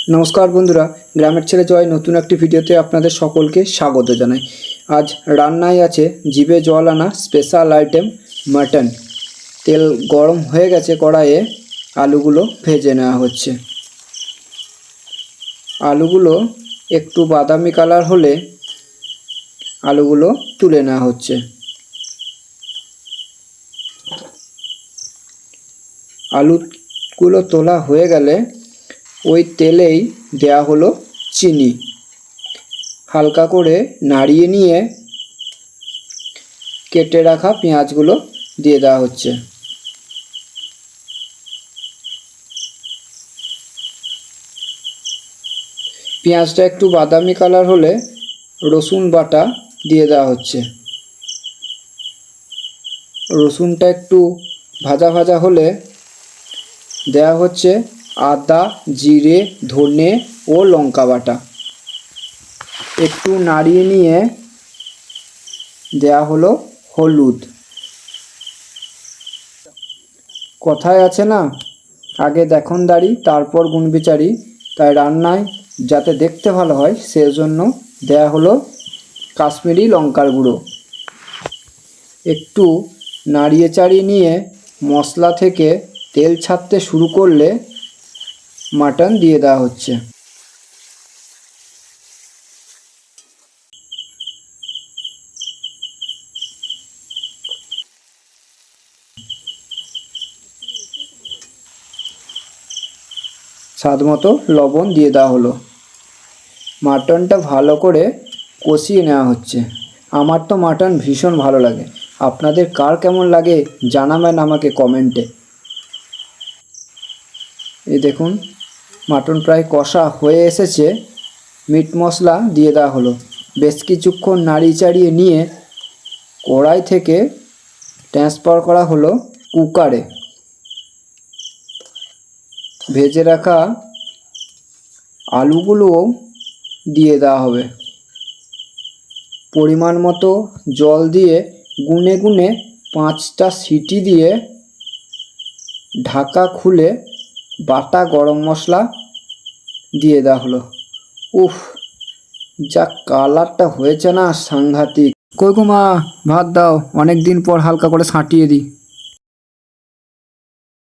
নমস্কার বন্ধুরা, গ্রামের ছেলে জয় নতুন একটি ভিডিওতে আপনাদের সকলকে স্বাগত জানাই। আজ রান্নায় আছে জিভে জল আনা স্পেশাল আইটেম মাটন। তেল গরম হয়ে গেছে, কড়াইয়ে আলুগুলো ভেজে নেওয়া হচ্ছে। আলুগুলো একটু বাদামি কালার হলে আলুগুলো তুলে নেওয়া হচ্ছে। আলুগুলো তোলা হয়ে গেলে ওই তেলেই দেয়া হলো চিনি। হালকা করে নাড়িয়ে নিয়ে কেটে রাখা পেঁয়াজগুলো দিয়ে দেওয়া হচ্ছে। পেঁয়াজটা একটু বাদামি কালার হলে রসুন বাটা দিয়ে দেওয়া হচ্ছে। রসুনটা একটু ভাজা ভাজা হলে দেওয়া হচ্ছে আদা, জিরে, ধনে ও লঙ্কা বাটা। একটু নাড়িয়ে নিয়ে দেয়া হলো হলুদ। কথায় আছে না, আগে দেখনদারি তারপর গুণবিচারি, তাই রান্নায় যাতে দেখতে ভালো হয় সেজন্য দেয়া হলো কাশ্মীরি লঙ্কার গুঁড়ো। একটু নাড়িয়ে চাড়িয়ে নিয়ে মশলা থেকে তেল ছাড়তে শুরু করলে মাটন দিয়ে দেওয়া হচ্ছে। স্বাদমতো লবণ দিয়ে দেওয়া হলো। মাটনটা ভালো করে কষিয়ে নেওয়া হচ্ছে। আমার তো মাটন ভীষণ ভালো লাগে, আপনাদের কার কেমন লাগে জানাবেন আমাকে কমেন্টে। এই দেখুন, মাটন প্রায় কষা হয়ে এসেছে। মিট মশলা দিয়ে দেওয়া হলো। বেশ কিছুক্ষণ নাড়িয়ে চাড়িয়ে নিয়ে কড়াই থেকে ট্রান্সফার করা হলো কুকারে। ভেজে রাখা আলুগুলোও দিয়ে দেওয়া হবে। পরিমাণ মতো জল দিয়ে গুনে গুনে 5টা সিটি দিয়ে ঢাকা খুলে বাটা গরম মশলা দিয়ে দেওয়া হলো। উফ, যা কালারটা হয়েছে না, সাংঘাতিক। কই গো মা, ভাত দাও, অনেক দিন পর হালকা করে ছাঁটিয়ে দিই।